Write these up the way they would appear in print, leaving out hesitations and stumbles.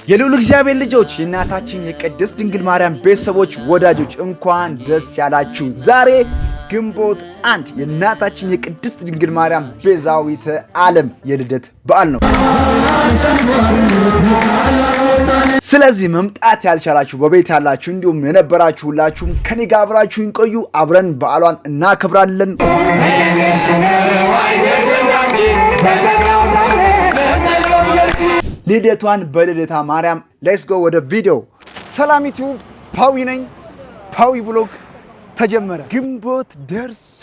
የልዑል እግዚአብሔር ልጆች የእናታችን የቅድስት ድንግል ማርያም ቤተሰቦች ወዳጆች እንኳን ደስ ያላችሁ። ዛሬ ግንቦት 1 የእናታችን የቅድስት ድንግል ማርያም ቤዛዊተ ዓለም የልደት በዓል ነው። ስለዚህ መምጣት ያልቻላችሁ በቤት ያላችሁ እንዲሁም የነበራችሁ ሁላችሁም ከኔ ጋር አብራችሁን ቆዩ። አብረን በዓሏን እናከብራለን። ልደቷን በልደታ ማርያም። ሌትስ ጎ ወደ ቪዲዮ። ሰላም ዩቲዩብ፣ ፓዊ ነኝ። ፓዊ ብሎግ ተጀመረ። ግንቦት ደርሶ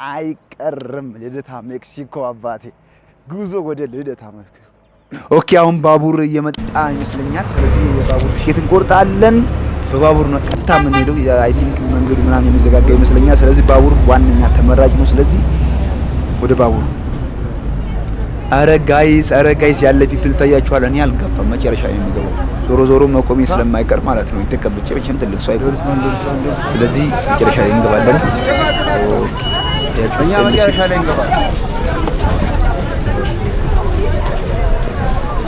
አይቀርም ልደታ ሜክሲኮ። አባቴ ጉዞ ወደ ልደታ ሜክሲኮ። ኦኬ፣ አሁን ባቡር እየመጣ ይመስለኛል። ስለዚህ የባቡር ቲኬት እንቆርጣለን። በባቡር ነው ቀጥታ የምንሄደው። አይ ቲንክ መንገዱ ምናምን የሚዘጋጋ ይመስለኛል። ስለዚህ ባቡር ዋነኛ ተመራጭ ነው። ስለዚህ ወደ ባቡር። አረ ጋይስ ያለ ፒፕል ታያችኋል። እኔ አልጋፋም፣ መጨረሻ ላይ የሚገባው ዞሮ መቆሜ ስለማይቀር ማለት ነው። ተቀብጬ ብቻም ትልቅ ሰው አይደለም። ስለዚህ መጨረሻ ላይ እንገባለን። ኦኬ፣ እኛ መጨረሻ ላይ እንገባለን።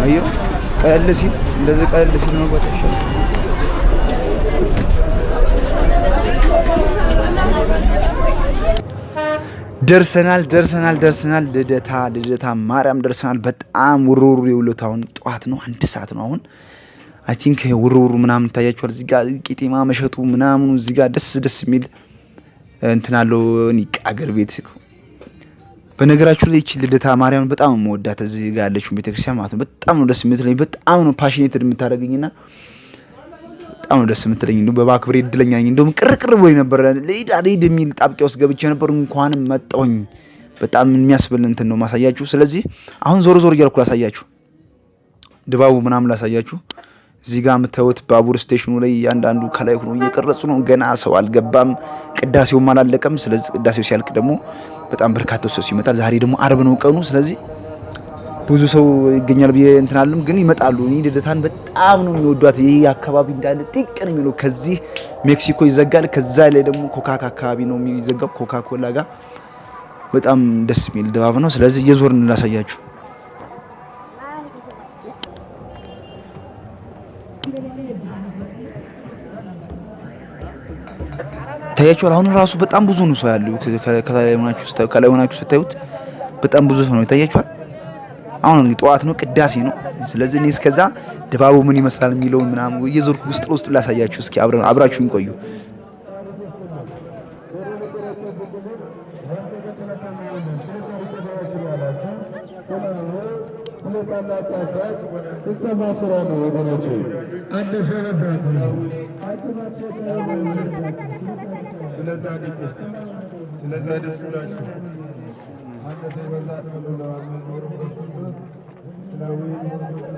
አዩ ቀለል ሲል እንደዚህ ቀለል ሲል ነው ቦታ ይሻላል። ደርሰናል። ልደታ ማርያም ደርሰናል። በጣም ውርውሩ የውሎታውን ጠዋት ነው፣ 1 ሰዓት ነው አሁን። አይ ቲንክ ውርውሩ ምናምን ታያችኋል። እዚህ ጋር ቂጤማ መሸጡ ምናምኑ እዚህ ጋር ደስ የሚል እንትን አለው። ኒቃ አገር ቤት በነገራችሁ ላይ እቺ ልደታ ማርያም በጣም የምወዳት እዚህ ጋር ያለችው ቤተክርስቲያን ማለት ነው። በጣም ነው ደስ የምትለኝ፣ በጣም ነው ፓሽኔትድ የምታደርገኝና በጣም ነው ደስ የምትለኝ። እንደው በባክብሬ እድለኛ ነኝ። እንደውም ቅርቅር ወይ ነበር ለይድ የሚል ጣብቂያ ውስጥ ገብቼ ነበር። እንኳንም መጣሁኝ። በጣም የሚያስብል እንትን ነው ማሳያችሁ። ስለዚህ አሁን ዞር እያልኩ ላሳያችሁ፣ ድባቡ ምናምን ላሳያችሁ። እዚህ ጋር የምታዩት ባቡር ስቴሽኑ ላይ እያንዳንዱ ከላይ ሆኖ እየቀረጹ ነው። ገና ሰው አልገባም፣ ቅዳሴውም አላለቀም። ስለዚህ ቅዳሴው ሲያልቅ ደግሞ በጣም በርካታ ሰው ይመጣል። ዛሬ ደግሞ አርብ ነው ቀኑ። ስለዚህ ብዙ ሰው ይገኛል ብዬ እንትን አለም፣ ግን ይመጣሉ። እኔ ልደታን በጣም ነው የሚወዷት። ይሄ አካባቢ እንዳለ ጥቅ ነው የሚለው። ከዚህ ሜክሲኮ ይዘጋል፣ ከዛ ላይ ደግሞ ኮካካ አካባቢ ነው የሚዘጋው፣ ኮካኮላ ጋር። በጣም ደስ የሚል ድባብ ነው። ስለዚህ እየዞርን ላሳያችሁ። ታያችኋል። አሁን ራሱ በጣም ብዙ ነው ሰው ያለው። ከላይ ሆናችሁ ስታዩት በጣም ብዙ ሰው ነው። ይታያችኋል። አሁን እንግዲህ ጠዋት ነው፣ ቅዳሴ ነው። ስለዚህ እኔ እስከዛ ድባቡ ምን ይመስላል የሚለውን ምናምን እየዞርኩ ውስጥ ላሳያችሁ። እስኪ አብራችሁን ቆዩ።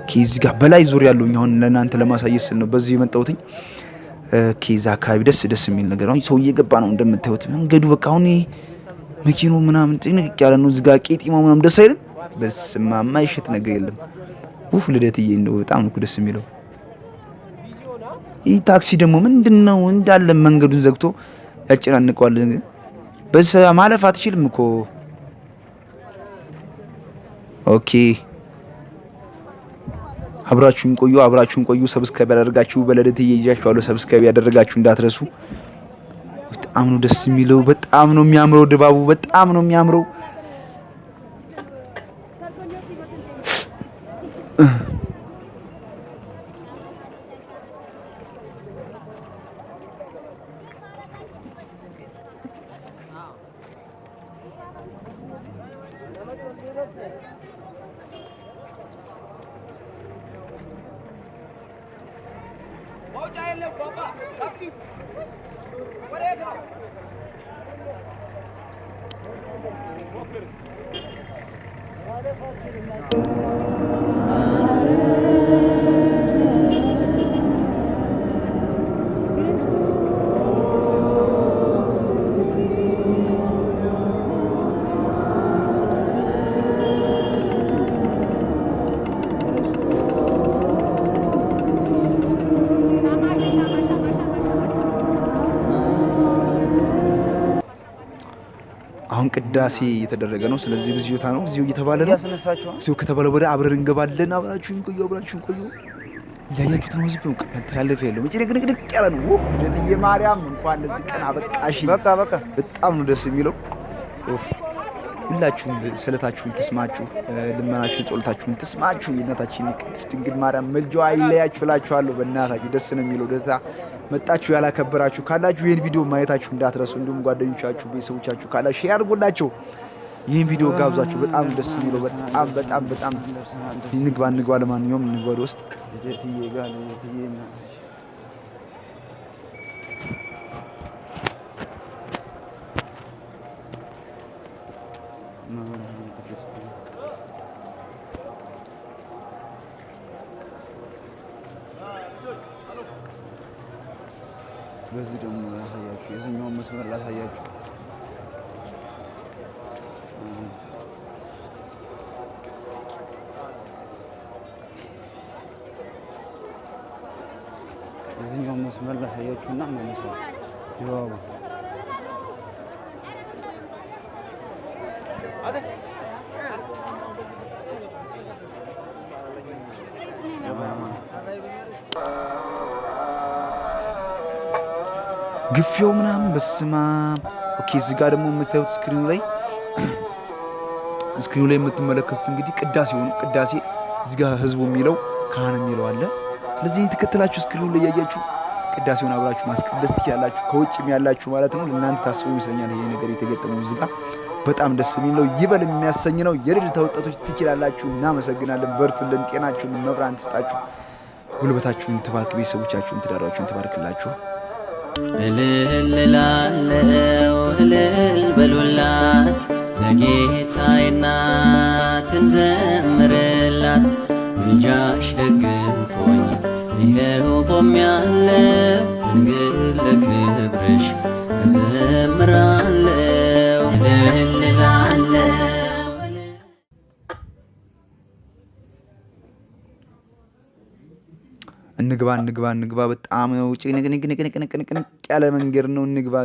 ከዚህ ጋር በላይ ዙር ያለውኝ አሁን ለእናንተ ለማሳየት ስል ነው በዚህ የመጣሁትኝ። ከዛ አካባቢ ደስ የሚል ነገር ነው። ሰው እየገባ ነው እንደምታዩት። መንገዱ በቃ አሁን መኪናው ምናምን ጥንቅቅ ያለ ነው። እዚህ ጋር ቄጤማው ምናምን ደስ አይልም? በስመ አብ የማይሸት ነገር የለም። ልደትዬ እንደው በጣም ነው ደስ የሚለው። ይህ ታክሲ ደግሞ ምንድነው እንዳለ መንገዱን ዘግቶ ያጨናንቀዋል። በዛ ማለፍ አትችልም እኮ። ኦኬ፣ አብራችሁን ቆዩ። ሰብስክራይብ ያደረጋችሁ በልደትዬ ይዣችኋለሁ። ሰብስክራይብ ያደረጋችሁ እንዳትረሱ። በጣም ነው ደስ የሚለው። በጣም ነው የሚያምረው ድባቡ። በጣም ነው የሚያምረው። አሁን ቅዳሴ እየተደረገ ነው። ስለዚህ ግዚዮታ ነው። ግዚዮ እየተባለ ነው። ግዚዮ ከተባለ ወደ አብረን እንገባለን። አብራችሁን ቆዩ። ያያችሁት ነው ህዝብ ተላለፈ ያለው መቼ ንቅንቅ ያለ ነው። ልደትዬ ማርያም እንኳን ለዚህ ቀን አበቃሽ። በቃ በጣም ነው ደስ የሚለው። ሁላችሁም ስለታችሁን ትስማችሁ፣ ልመናችሁን ጸሎታችሁን ትስማችሁ። የእናታችን ቅድስት ድንግል ማርያም መልጃዋ አይለያችሁ እላችኋለሁ። በእናታችሁ ደስ ነው የሚለው። ልደታ መጣችሁ ያላከበራችሁ ካላችሁ ይህን ቪዲዮ ማየታችሁ እንዳትረሱ። እንዲሁም ጓደኞቻችሁ፣ ቤተሰቦቻችሁ ካላችሁ ሼር አድርጎላቸው ይህን ቪዲዮ ጋብዛችሁ። በጣም ደስ የሚለው በጣም እንግባ። ለማንኛውም እንግባ ወደ ውስጥ በዚህ ደግሞ ላሳያችሁ፣ የትኛውን መስመር ላሳያችሁ። የትኛውን መስመር ላሳያችሁና መለሰው ድባቡ ግፊው ምናምን በስማ ኦኬ። እዚህ ጋር ደግሞ የምታዩት ስክሪኑ ላይ የምትመለከቱት እንግዲህ ቅዳሴ እዚህ ጋር ህዝቡ የሚለው ካህን የሚለው አለ። ስለዚህ ተከትላችሁ ስክሪኑ ላይ ያያችሁ ቅዳሴውን አብራችሁ ማስቀደስ ትችላላችሁ። ከውጭም ያላችሁ ማለት ነው። ለእናንተ ታስቡ ይመስለኛል ይሄ ነገር የተገጠመው እዚህ ጋር በጣም ደስ የሚል ነው። ይበል የሚያሰኝ ነው። የልደታ ወጣቶች ትችላላችሁ። እናመሰግናለን። በርቱልን። ጤናችሁን መብራን ትስጣችሁ። ጉልበታችሁን ትባርክ። ቤተሰቦቻችሁን ትዳራችሁን ትባርክላችሁ። እልል ላለው እልል በሉላት ለጌታዬ እናት እንዘምርላት። ምልጃሽ ደግፎኝ ይኸው ቆሜያለሁ። ድንግል ለክብርሽ እዘምራለሁ። እልል ላለው እንግባ። በጣም ነው ጭንቅንቅ ያለ መንገድ ነው። እንግባ።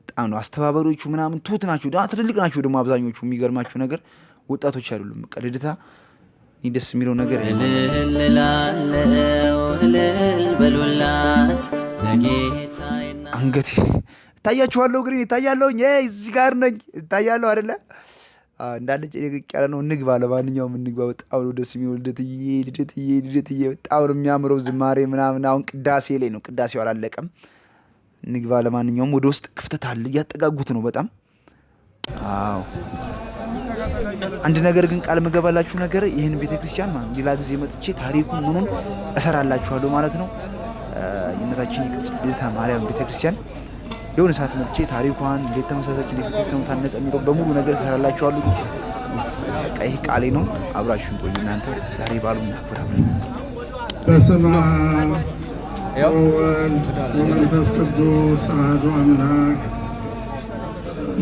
በጣም ነው አስተባባሪዎቹ ምናምን ትሁት ናቸው። ትልልቅ ናቸው ደግሞ አብዛኞቹ። የሚገርማችሁ ነገር ወጣቶች አይደሉም። በቃ ልደታ ደስ የሚለው ነገር እልል ላለው እልል በሉላት ለጌታዬ አንገቴ እታያችኋለሁ። ግን እታያለሁ እዚህ ጋር ነኝ። እታያለሁ አይደለ? እንዳለ ጭንቅንቅ ያለ ነው። እንግባ። ለማንኛውም እንግባ። በጣም ነው ደስ የሚለው። ልደትዬ በጣም ነው የሚያምረው። ዝማሬ ምናምን አሁን ቅዳሴ ላይ ነው። ቅዳሴው አላለቀም። እንግባ። ለማንኛውም ወደ ውስጥ ክፍተት አለ። እያጠጋጉት ነው በጣም። አዎ አንድ ነገር ግን ቃል መገባላችሁ ነገር ይህን ቤተክርስቲያን ማለት ሌላ ጊዜ መጥቼ ታሪኩን ምኑን እሰራላችኋለሁ ማለት ነው። የእናታችን የቅድስት ልደታ ማርያም ቤተክርስቲያን የሆነ ሰዓት መጥቼ ታሪኳን እንዴት ተመሰረተች፣ እንዴት ቤተክርስቲያኑ ታነጸ የሚለው በሙሉ ነገር እሰራላችኋለሁ። በቃ ይህ ቃሌ ነው። አብራችሁን ቆዩ። እናንተ ዛሬ ባሉ እናክብራለን። በስመ አብ ወወልድ ወመንፈስ ቅዱስ አሐዱ አምላክ።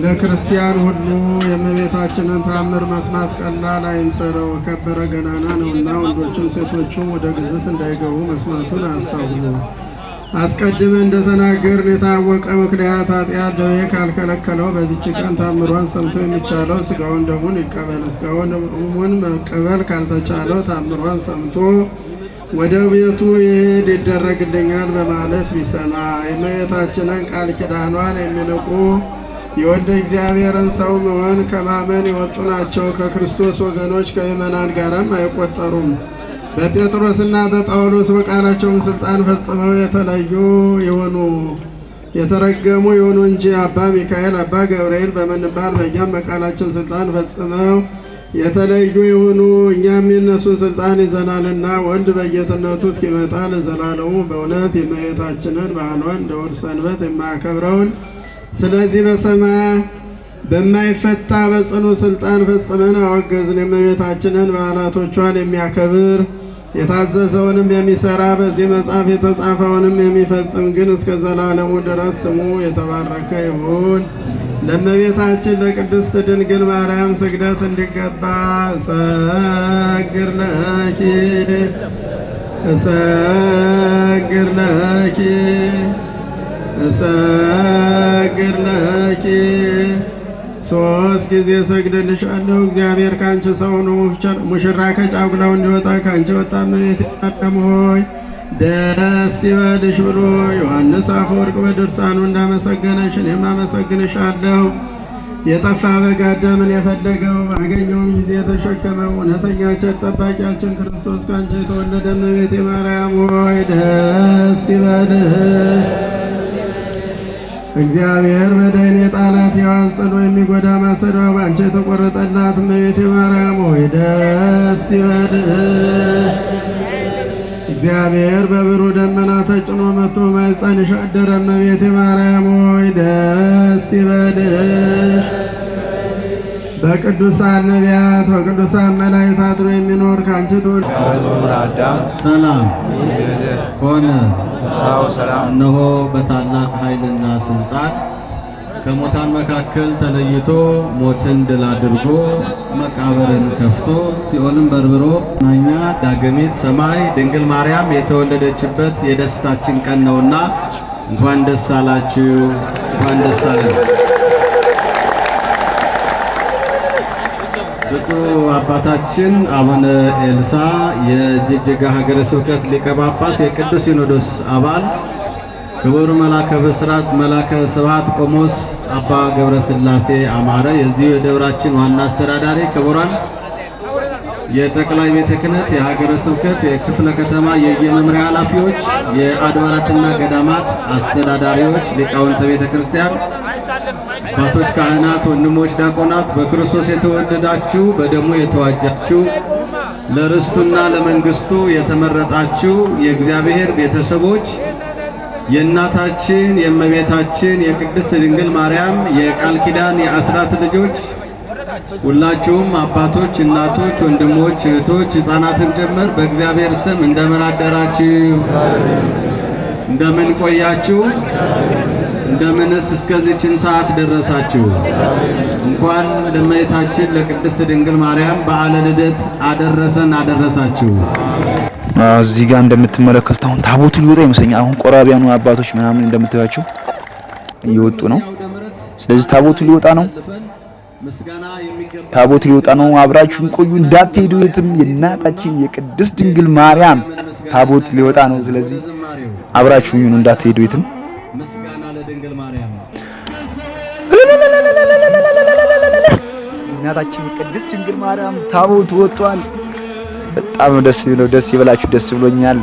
ለክርስቲያን ሁሉ የእመቤታችንን ተአምር መስማት ቀላል አይምሰለው፣ ከበረ ገናና ነውና ወንዶችም ሴቶቹም ወደ ግዝት እንዳይገቡ መስማቱን አያስታውሉ። አስቀድመን እንደተናገርን የታወቀ ምክንያት ኃጢአት ደዌ ካልከለከለው በዚች ቀን ታምሯን ሰምቶ የሚቻለው ስጋውን ደሙን ይቀበል። ስጋውን ደሙን መቀበል ካልተቻለው ታምሯን ሰምቶ ወደ ቤቱ ይሄድ ይደረግልኛል በማለት ቢሰማ የእመቤታችንን ቃል ኪዳኗን የሚንቁ የወልደ እግዚአብሔርን ሰው መሆን ከማመን የወጡ ናቸው። ከክርስቶስ ወገኖች ከምእመናን ጋርም አይቆጠሩም። በጴጥሮስና በጳውሎስ በቃላቸውም ስልጣን ፈጽመው የተለዩ የሆኑ የተረገሙ የሆኑ እንጂ አባ ሚካኤል፣ አባ ገብርኤል በምንባል በእኛም በቃላችን ስልጣን ፈጽመው የተለዩ የሆኑ እኛም የነሱን ስልጣን ይዘናልና ወልድ በጌትነቱ እስኪመጣ ለዘላለሙ በእውነት የእመቤታችንን በዓሏን እንደ እሑድ ሰንበት የማያከብረውን ስለዚህ በሰማይ በማይፈታ በጽኑ ስልጣን ፈጽመን አወገዝን። የእመቤታችንን በዓላቶቿን የሚያከብር የታዘዘውንም የሚሰራ በዚህ መጽሐፍ የተጻፈውንም የሚፈጽም ግን እስከ ዘላለሙ ድረስ ስሙ የተባረከ ይሁን። ለእመቤታችን ለቅድስት ድንግል ማርያም ስግደት እንዲገባ እሰግድ ለኪ እሰግድ ለኪ እሰግድ ለኪ ሶስት ጊዜ ሰግድልሻለሁ። እግዚአብሔር ካንቺ ሰው ነው፣ ሙሽራ ከጫጉላው እንዲወጣ ካንቺ ወጣ። እመቤቴ ማርያም ሆይ ደስ ይበልሽ ብሎ ዮሐንስ አፈወርቅ በድርሳኑ እንዳመሰገነሽ እኔም አመሰግንሻለሁ። የጠፋ በግ አዳምን የፈለገው ባገኘውም ጊዜ የተሸከመው እውነተኛ ቸር ጠባቂያችን ክርስቶስ ካንቺ የተወለደ እመቤቴ ማርያም ሆይ ደስ ይበልሽ። እግዚአብሔር በደይን የጣላት ሔዋን ጽኑ የሚጎዳ ማሰሪያዋ ባንቺ የተቆረጠላት እመቤቴ ማርያም ሆይ ደስ ይበልሽ። እግዚአብሔር በብሩህ ደመና ተጭኖ መጥቶ ማኅፀንሽ አደረ እመቤቴ ማርያም ሆይ ደስ ይበልሽ። በቅዱሳን ነቢያት በቅዱሳን መላእክት አድሮ የሚኖር ካንቺ ሰላም ሆነ። እነሆ በታላቅ ኃይልና ስልጣን ከሙታን መካከል ተለይቶ ሞትን ድል አድርጎ መቃብርን ከፍቶ ሲኦልን በርብሮ ናኛ ዳግሚት ሰማይ ድንግል ማርያም የተወለደችበት የደስታችን ቀን ነውና እንኳን ደስ አላችሁ፣ እንኳን ደስ አለን። ብፁዕ አባታችን አቡነ ኤልሳ የጅጅጋ ሀገረ ስብከት ሊቀ ጳጳስ የቅዱስ ሲኖዶስ አባል፣ ክቡር መላከ ብስራት መላከ ስብሐት ቆሞስ አባ ገብረ ሥላሴ አማረ የዚሁ የደብራችን ዋና አስተዳዳሪ፣ ክቡራን የጠቅላይ ቤተ ክህነት የሀገረ ስብከት የክፍለ ከተማ የየመምሪያ ኃላፊዎች፣ የአድባራትና ገዳማት አስተዳዳሪዎች፣ ሊቃውንተ ቤተ ክርስቲያን፣ አባቶች፣ ካህናት፣ ወንድሞች ዲያቆናት፣ በክርስቶስ የተወደዳችሁ በደሙ የተዋጃችሁ ለርስቱና ለመንግስቱ የተመረጣችሁ የእግዚአብሔር ቤተሰቦች የእናታችን የእመቤታችን የቅድስት ድንግል ማርያም የቃል ኪዳን የአስራት ልጆች ሁላችሁም አባቶች፣ እናቶች፣ ወንድሞች፣ እህቶች፣ ሕፃናትን ጭምር በእግዚአብሔር ስም እንደምን አደራችሁ? እንደምን ቆያችሁ? እንደምንስ እስከዚህችን ሰዓት ደረሳችሁ? እንኳን ለእመቤታችን ለቅድስት ድንግል ማርያም በዓለ ልደት አደረሰን አደረሳችሁ። እዚህ ጋር እንደምትመለከቱት አሁን ታቦቱ ሊወጣ ይመስለኛል። አሁን ቆራቢያኑ አባቶች ምናምን እንደምታዩቸው እየወጡ ነው። ስለዚህ ታቦቱ ሊወጣ ነው። ታቦቱ ሊወጣ ነው። አብራችሁን ቆዩ፣ እንዳትሄዱ የትም። የእናታችን የቅድስት ድንግል ማርያም ታቦት ሊወጣ ነው። ስለዚህ አብራችሁን ይሁኑ፣ እንዳትሄዱ የትም። ምስጋና ለድንግል ማርያም። እናታችን የቅድስት ድንግል ማርያም ታቦት ወጥቷል። በጣም ደስ ይለው። ደስ ይበላችሁ። ደስ ብሎኛል።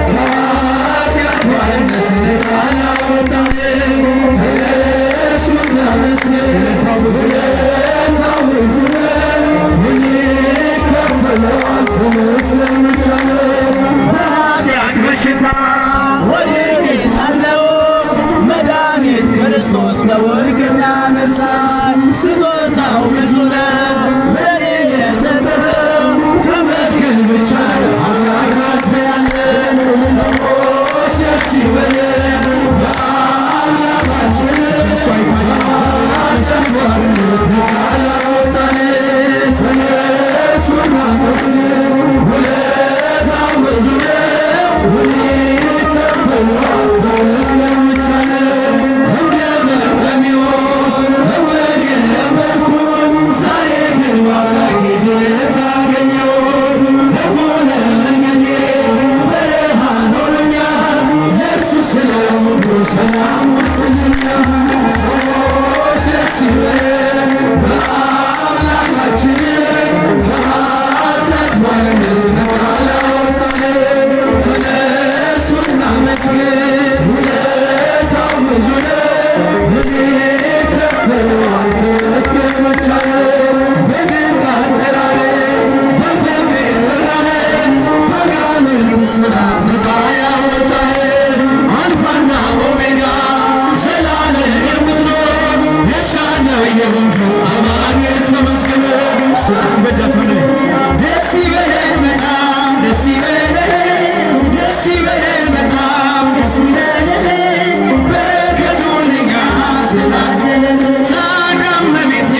Kat እስቲ በእጃችሁ ደስ ይበለን በጣም ደስ ይበለን ደስ ይበለን በጣም ደስ ይበለን በረከቱን ለኛ ስላደለን ጻዳም በቤቴ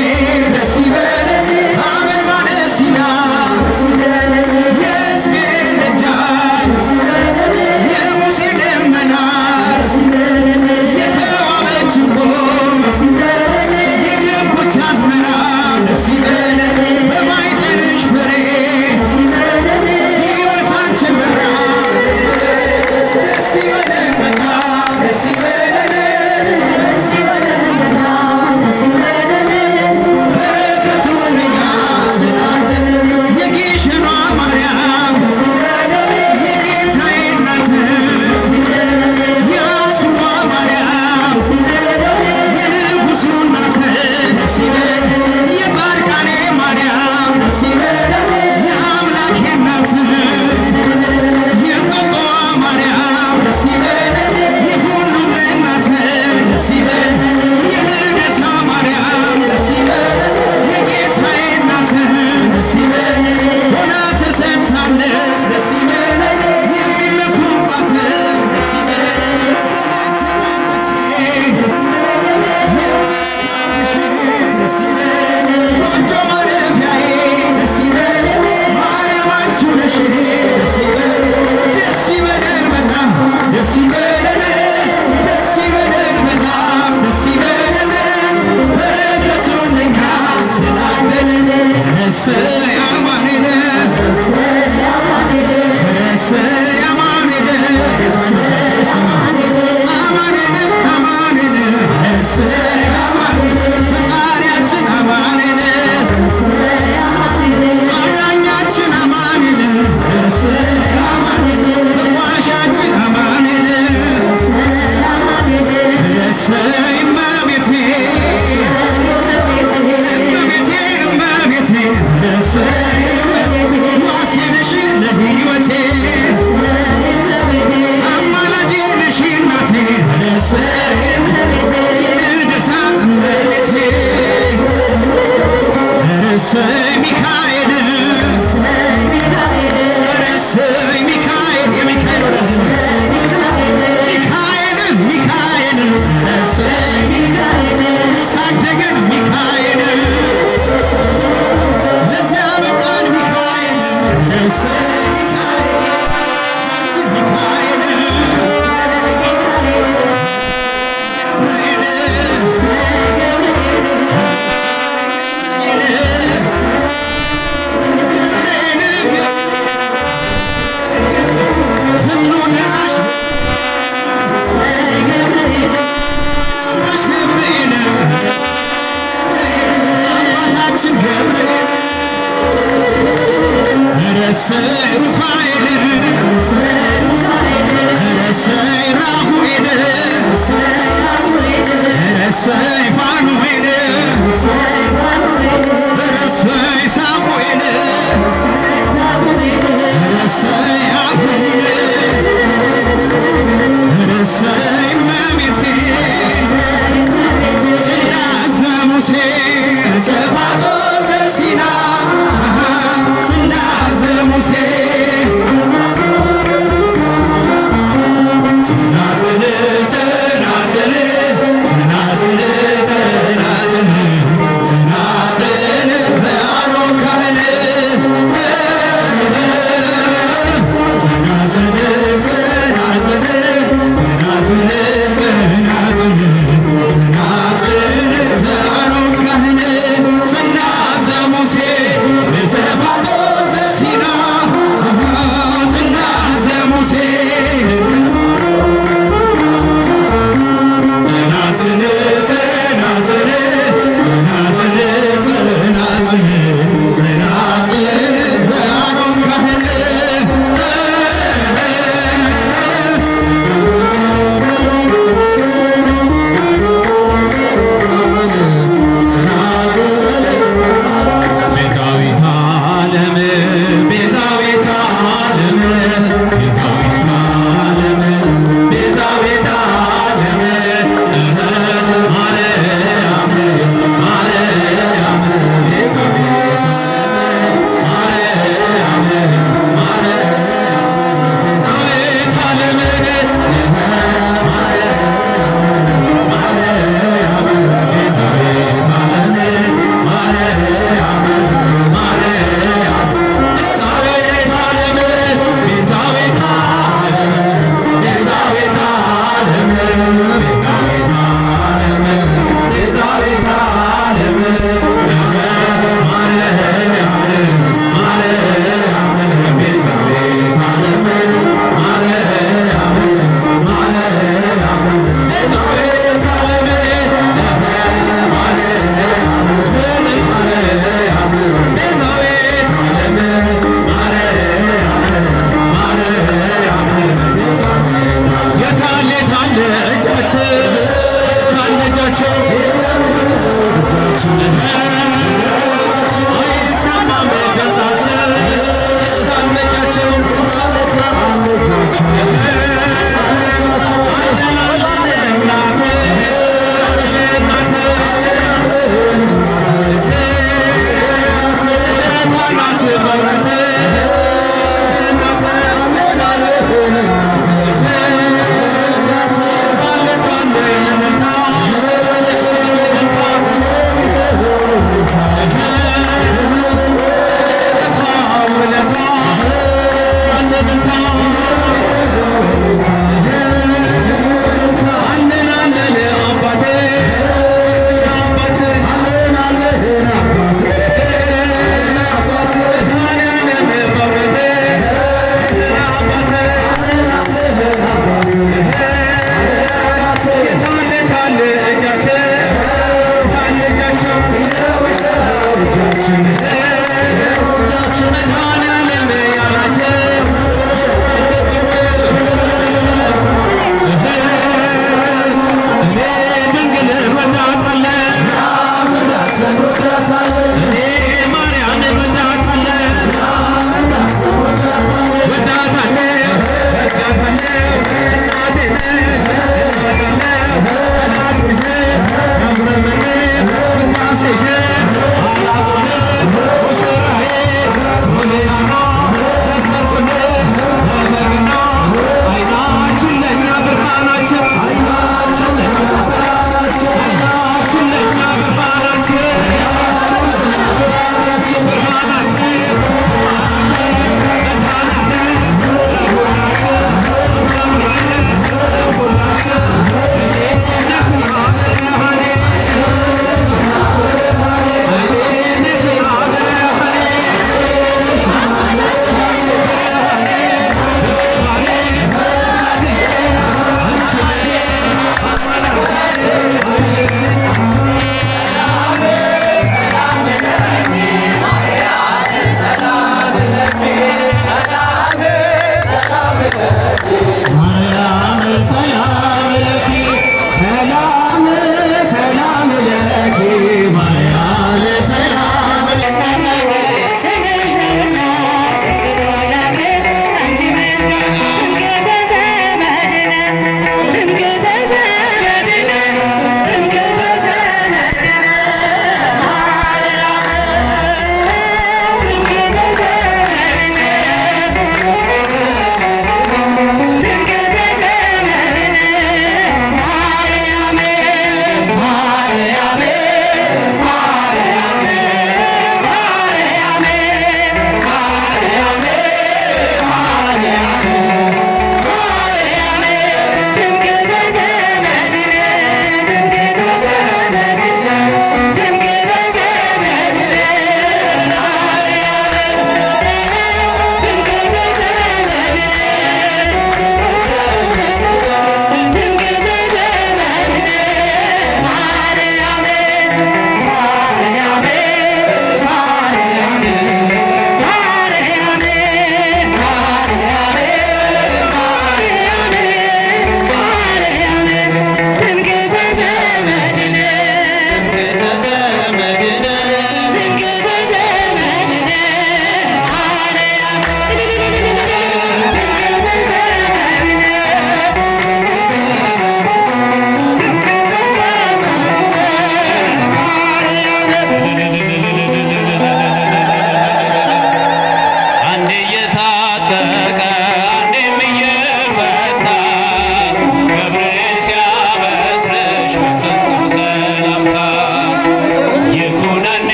ደስ ይበለን አበባ ደስ ይላል ደስ ይበለን የሕዝቅኤል ደጃፍ ደስ ይበለን የሙሴ ደመና ደስ ይበለን የተዋበች እንቁ ደስ ይበለን የደጎች አዝመራ ደስ ይበለን በማኅፀንሽ ፍሬ ደስ ይበለን ሕይወታችን ብርሃን ደስ ይበለን በጣም ደስ ይበለን ደስ ይበለን በጣም ደስ ይበለን በረከቱን ለኛ ስላደለን የግሸኗ ማርያም ደስ ይበለን የጌታዬ እናት ደስ ይበለን የአክሱሟ ማርያም ደስ ይበለን የንጉሡ እናት ደስ ይበለን የጻድቃኔ ማርያም ደስ ይበለን የአምላኬ እናት የእንጦጦ ማርያም ደስ ይበለን የሁሉም እናት ደስ ይበለን የልደታ ማርያም ደስ ይበለን የጌታዬ እናት ደስ ይበለን ሆና ተሰጥታለች ደስ ይበለን የሚመኩባት ደስ ይበለን ወለተ ደስ ይበለን ደስ ይበለን ጎጆ ማረፊያዬ ደስ ይበለን ማርያም አንቺ ነሽ ደስ ይበለን ደስ ይበለን በጣም ደስ ይበለን ደስ ይበለን በጣም ደስ ይበለን በረከቱን ለኛ ስላደለን እሰይ አማኑኤል እሰይ አማኑኤል እሰይ አማኑኤል አማኑኤል አማኑኤል እሰይ አማኑኤል ፈጣሪያችን አማኑኤል እሰይ አማኑኤል አዳኛችን አማኑኤል እሰይ አማኑኤል ፈዋሻችን አማኑኤል እሰይ አማኑኤል እሰይ እመቤቴ እመቤቴ እመቤቴ እሰይ ዋሴ ነሽ ለሕይወቴ አማላጄ ነሽ እናቴ እሰይ የልደታ እመቤቴ እሰይ ሚካኤል እሰይ ሚካኤል የሚካኤል ወዳጅ ሚካኤል ሚካኤል እሰይ ሚካኤል ሳደገን ሚካኤል ለዚያ በቃን ሚካኤል እሰይ ሚካኤል ሚካኤል ገብርኤል እሰይ ገብርኤል ፍጥኖ ደራሽ ገብርኤል አባታችን ገብርኤል እሰይ ሩፋኤል እሰይ ራጉኤል እሰይ ፋኑኤል እሰይ ሳሙኤል እሰይ አፍኒን እሰይ እመቤቴ ጽላተ ሙሴ ዘባጦተ ሲና ጽላተ ሙሴ ጽናጽል ጽናጽል ጽናጽል ጽናጽል ጽናጽል ዘአሮን ካህን ጽናጽል ጽናጽል ጽናጽል ጽናጽል ጽናጽል ዘአሮን ካህን ጽላተ ሙሴ ዘባጦተ ሲና ጽላተ ሙሴ ጽናጽል ጽናጽል ጽናጽል ጽናጽል ጽናጽል ዘአሮን ካህን ቤዛዊተ ዓለም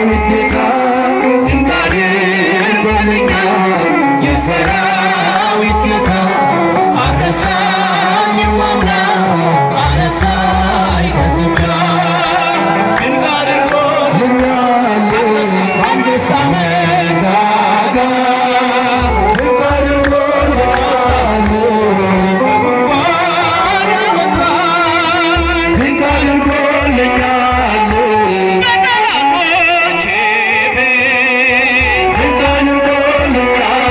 የሰራዊት ጌታ ድንቅ አድርጎልኛል። የሰራዊት ጌታ አረሳኝም አምላክ አነሳኝ ከትቢያ ድንቅ አድርጎልኛል አንበሳ መንጋጋ ድንቅ አድርጎልኛል ከጉድጓድ አወጣኝ ድንቅ አድርጎልኛል በጠላቶቼ ፊት ድንቅ አድርጎልኛል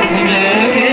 ስምከ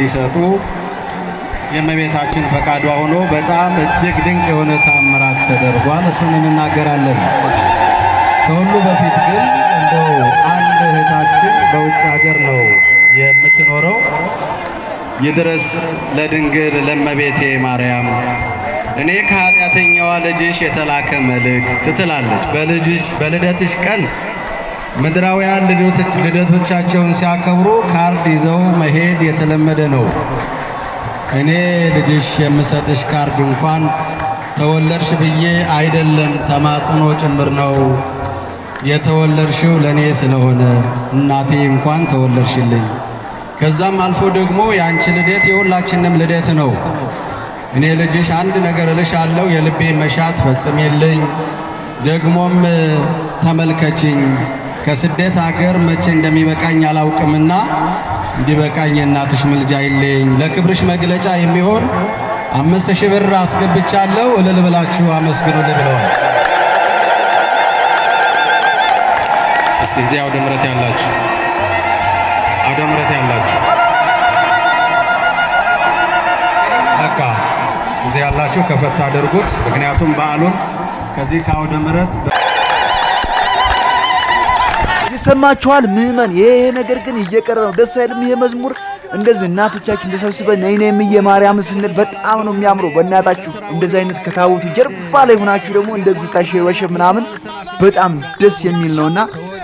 እንዲሰጡ የእመቤታችን ፈቃዷ ሆኖ በጣም እጅግ ድንቅ የሆነ ተአምራት ተደርጓል። እሱን እንናገራለን። ከሁሉ በፊት ግን እንደው አንድ እህታችን በውጭ ሀገር ነው የምትኖረው። ይድረስ ለድንግል ለእመቤቴ ማርያም እኔ ከኃጢአተኛዋ ልጅሽ የተላከ መልእክት ትላለች። በልደትሽ ቀን ምድራውያን ልደቶቻቸውን ሲያከብሩ ካርድ ይዘው መሄድ የተለመደ ነው። እኔ ልጅሽ የምሰጥሽ ካርድ እንኳን ተወለድሽ ብዬ አይደለም ተማጽኖ ጭምር ነው። የተወለድሽው ለኔ ስለሆነ እናቴ እንኳን ተወለድሽልኝ። ከዛም አልፎ ደግሞ ያንቺ ልደት የሁላችንም ልደት ነው። እኔ ልጅሽ አንድ ነገር እልሻለሁ፣ የልቤ መሻት ፈጽሜልኝ። ደግሞም ተመልከችኝ፣ ከስደት ሀገር መቼ እንደሚበቃኝ አላውቅምና እንዲበቃኝ የእናትሽ ምልጃ ይለኝ። ለክብርሽ መግለጫ የሚሆን 5000 ብር አስገብቻለሁ፣ እልል ብላችሁ አመስግኑልኝ ብለዋል። እስቲ እዚህ አውደ ምሕረት ያላችሁ በቃ እዚህ ያላችሁ ከፈታ አድርጉት። ምክንያቱም በዓሉን ከዚህ ከአውደ ምሕረት ይሰማችኋል ምእመን። ይሄ ነገር ግን እየቀረ ነው። ደስ አይልም? ይሄ መዝሙር እንደዚህ እናቶቻችን ተሰብስበን ነይ ነይ እምዬ ማርያም ስንል በጣም ነው የሚያምረው። በእናታችሁ እንደዚህ አይነት ከታቦቱ ጀርባ ላይ ሆናችሁ ደግሞ እንደዚህ ታሸበሸብ ምናምን በጣም ደስ የሚል ነውና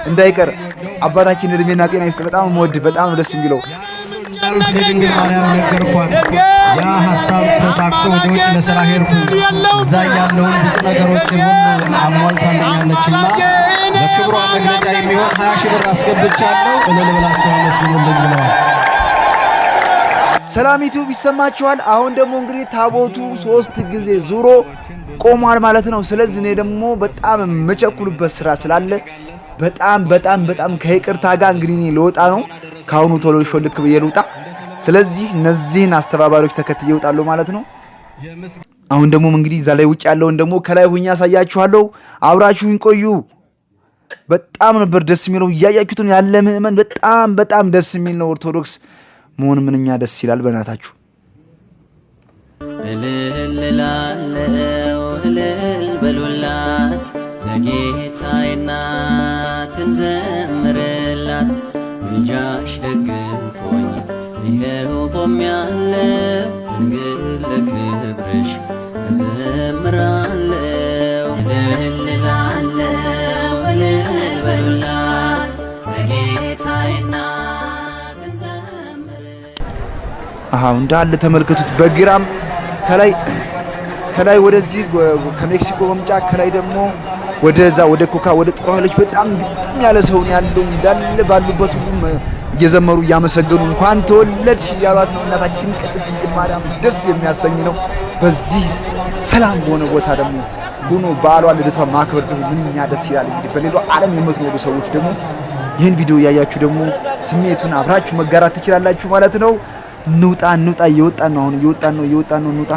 እንዳይቀር አባታችን እድሜና ጤና ይስጥ። በጣም ወድ በጣም ደስ የሚለው ለድንግል ማርያም ነገርኳት። ያ ሐሳብ ተሳክቶ ወደ ውጭ ለሥራ ሄድኩ። እዛ ያለውን ብዙ ነገሮችን ሁሉ አሟልታልኛለችና ለክብሯ መግለጫ የሚሆን 20,000 ብር አስገብቻለሁ፣ እልል ብላችሁ አመስግኑልኝ ብለዋል። ሰላሚቱ ይሰማችኋል። አሁን ደግሞ እንግዲህ ታቦቱ 3 ጊዜ ዙሮ ቆሟል ማለት ነው። ስለዚህ እኔ ደግሞ በጣም የምቸኩልበት ስራ ስላለ በጣም ከይቅርታ ጋር እንግዲህ እኔ ልወጣ ነው። ካሁኑ ቶሎ ሾልክ ብዬ ልውጣ። ስለዚህ እነዚህን አስተባባሪዎች ተከትዬ እወጣለሁ ማለት ነው። አሁን ደግሞ እንግዲህ እዛ ላይ ውጭ ያለውን ደግሞ ከላይ ሁኛ ያሳያችኋለሁ። አብራችሁኝ ቆዩ። በጣም ነበር ደስ የሚለው። እያያችሁት ነው ያለ ምእመን በጣም ደስ የሚል ነው። ኦርቶዶክስ መሆን ምንኛ ደስ ይላል። በእናታችሁ እልል ላለው እልል በሉላት ለጌታዬ እናት እንዘምርላት። ምልጃሽ ደግፎኝ ይኸው ቆሜያለሁ፣ ድንግል ለክብርሽ እዘምራለሁ። እልል ላለው እልል በሉላት ለጌታዬ እናት እንዘምርላት። እንዳለ ተመልከቱት። በግራም ከላይ ወደዚህ ከሜክሲኮ መምጫ ከላይ ደግሞ ወደዛ ወደ ኮካ ወደ ጥሯለች። በጣም ግጥም ያለ ሰው ነው ያለው። እንዳለ ባሉበት ሁሉም እየዘመሩ እያመሰገኑ እንኳን ተወለድሽ እያሏት ነው እናታችን ቅድስት ድንግል ማርያም። ደስ የሚያሰኝ ነው። በዚህ ሰላም በሆነ ቦታ ደግሞ ሆኖ በዓሏን ልደቷን ማክበር ደግሞ ምንኛ ደስ ይላል። እንግዲህ በሌላው ዓለም የምትኖሩ ሰዎች ደግሞ ይህን ቪዲዮ እያያችሁ ደግሞ ስሜቱን አብራችሁ መጋራት ትችላላችሁ ማለት ነው። እንውጣ እየወጣን ነው። አሁን እየወጣን ነው። እንውጣ።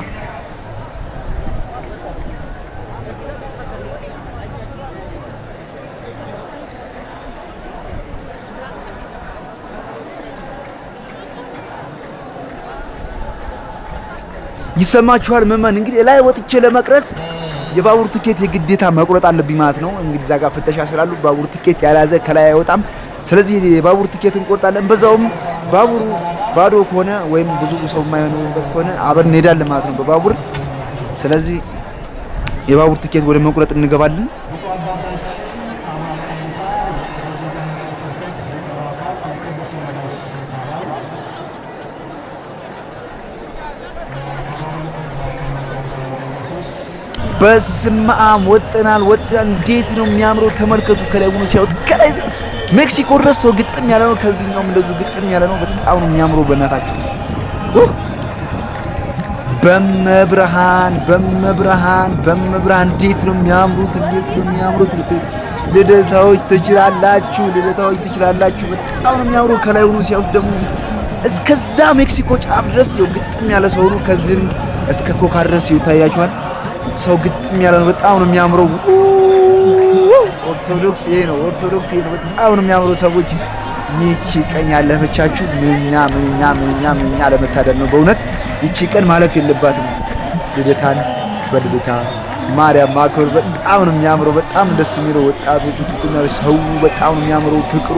ይሰማችኋል ምእመን። እንግዲህ ላይ ወጥቼ ለመቅረስ የባቡር ትኬት የግዴታ መቁረጥ አለብኝ ማለት ነው። እንግዲህ እዛ ጋር ፍተሻ ስላሉ ባቡር ትኬት ያልያዘ ከላይ አይወጣም። ስለዚህ የባቡር ትኬት እንቆርጣለን። በዛውም ባቡሩ ባዶ ከሆነ ወይም ብዙ ሰው የማይሆንበት ከሆነ አብረን እንሄዳለን ማለት ነው በባቡር። ስለዚህ የባቡር ትኬት ወደ መቁረጥ እንገባለን። በስማም ወጥናል። እንዴት ነው የሚያምረው! ተመልከቱ። ከላይ ሆኖ ሲያዩት ከላይ ሜክሲኮ ድረስ ሰው ግጥም ያለ ነው። ከዚህኛውም እንደዚሁ ግጥም ያለ ነው። በጣም ነው የሚያምረው። በእናታችሁ በመብርሃን እንዴት ነው የሚያምሩት! ልደታዎች ትችላላችሁ። በጣም ነው የሚያምረው። ከላይ ሆኖ ሲያዩት ደግሞ እስከዛ ሜክሲኮ ጫፍ ድረስ ሰው ግጥም ያለ ሰው ነው። ከዚህም እስከ ኮካ ድረስ ይታያችኋል። ሰው ግጥም ያለ ነው። በጣም ነው የሚያምረው። ኦርቶዶክስ ይሄ ነው። በጣም ነው የሚያምረው። ሰዎች ይቺ ቀን ያለፈቻችሁ ምንኛ ለመታደል ነው በእውነት ይቺ ቀን ማለፍ የለባትም። ልደታን በልደታ ማርያም ማክበር በጣም ነው የሚያምረው። በጣም ደስ የሚለው ወጣቶቹ ቱቱና ሰው በጣም ነው የሚያምረው። ፍቅሩ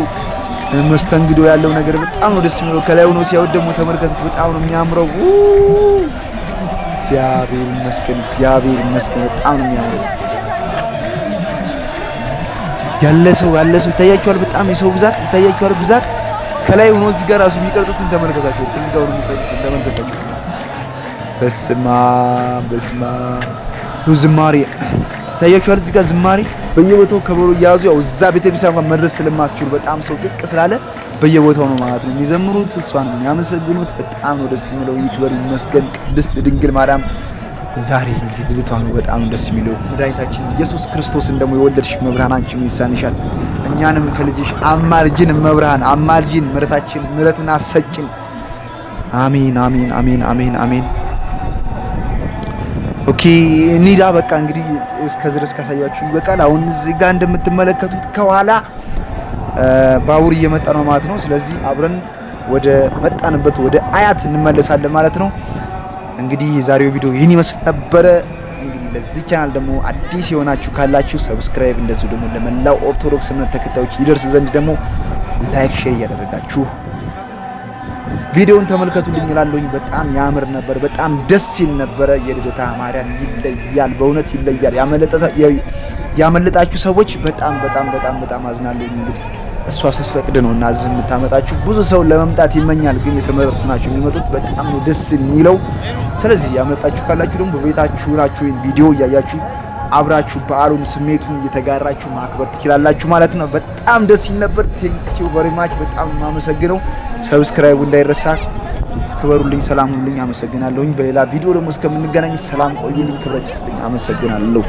መስተንግዶ ያለው ነገር በጣም ነው ደስ የሚለው። ከላይ ሆኖ ሲያወድ ደግሞ ተመልከቱት። በጣም ነው የሚያምረው። እግዚአብሔር ይመስገን በጣም ነው የሚያምረው። ያለ ሰው ይታያችኋል። በጣም የሰው ብዛት ይታያችኋል። ብዛት ከላይ ሆኖ እዚህ ጋር ራሱ የሚቀርጹትን ተመልከታችሁ። እዚህ ጋር ሆኖ የሚቀርጹትን ተመልከታችሁ። በስማ ዝማሬ ይታያችኋል። እዚህ ጋር ዝማሬ በየቦታው ከበሮ እያያዙ ያው እዛ ቤተክርስቲያን ጋር መድረስ ስለማትችሉ በጣም ሰው ጥቅ ስላለ በየቦታው ነው ማለት ነው የሚዘምሩት። እሷን የሚያመሰግኑት በጣም ነው ደስ የሚለው። ይክበር ይመስገን ቅድስት ድንግል ማርያም። ዛሬ እንግዲህ ልደቷ ነው። በጣም ደስ የሚለው መድኃኒታችን ኢየሱስ ክርስቶስን ደግሞ የወለድሽ መብርሃን አንቺ ምን ይሳንሻል? እኛንም ከልጅሽ አማልጅን መብርሃን አማልጅን፣ ምሕረትን አሰጭን። አሜን። ኦኬ ኒዳ በቃ እንግዲህ እስከዚህ ድረስ ካሳያችሁ ይበቃል። አሁን እዚህ ጋር እንደምትመለከቱት ከኋላ ባቡር እየመጣ ነው ማለት ነው። ስለዚህ አብረን ወደ መጣንበት ወደ አያት እንመለሳለን ማለት ነው። እንግዲህ የዛሬው ቪዲዮ ይህን ይመስል ነበረ። እንግዲህ ለዚህ ቻናል ደግሞ አዲስ የሆናችሁ ካላችሁ ሰብስክራይብ፣ እንደዚሁ ደግሞ ለመላው ኦርቶዶክስ እምነት ተከታዮች ይደርስ ዘንድ ደግሞ ላይክ፣ ሼር እያደረጋችሁ ቪዲዮውን ተመልከቱልኝ እላለሁኝ። በጣም ያምር ነበር። በጣም ደስ ይል ነበረ። የልደታ ማርያም ይለያል፣ በእውነት ይለያል። ያመለጣችሁ ሰዎች በጣም አዝናለሁ። እንግዲህ እሷ ስትፈቅድ ነው እና እዚህ የምታመጣችሁ። ብዙ ሰው ለመምጣት ይመኛል፣ ግን የተመረጡ ናቸው የሚመጡት። በጣም ነው ደስ የሚለው። ስለዚህ ያመለጣችሁ ካላችሁ ደግሞ በቤታችሁ ናችሁ ቪዲዮ እያያችሁ አብራችሁ በዓሉን ስሜቱን እየተጋራችሁ ማክበር ትችላላችሁ ማለት ነው። በጣም ደስ ይል ነበር። ቴንኪው ቨሪ ማች። በጣም የማመሰግነው። ሰብስክራይቡ እንዳይረሳ። ክበሩልኝ፣ ሰላም ሁኑልኝ። አመሰግናለሁኝ። በሌላ ቪዲዮ ደግሞ እስከምንገናኝ ሰላም ቆዩልኝ፣ ክብረት ይስጥልኝ። አመሰግናለሁ።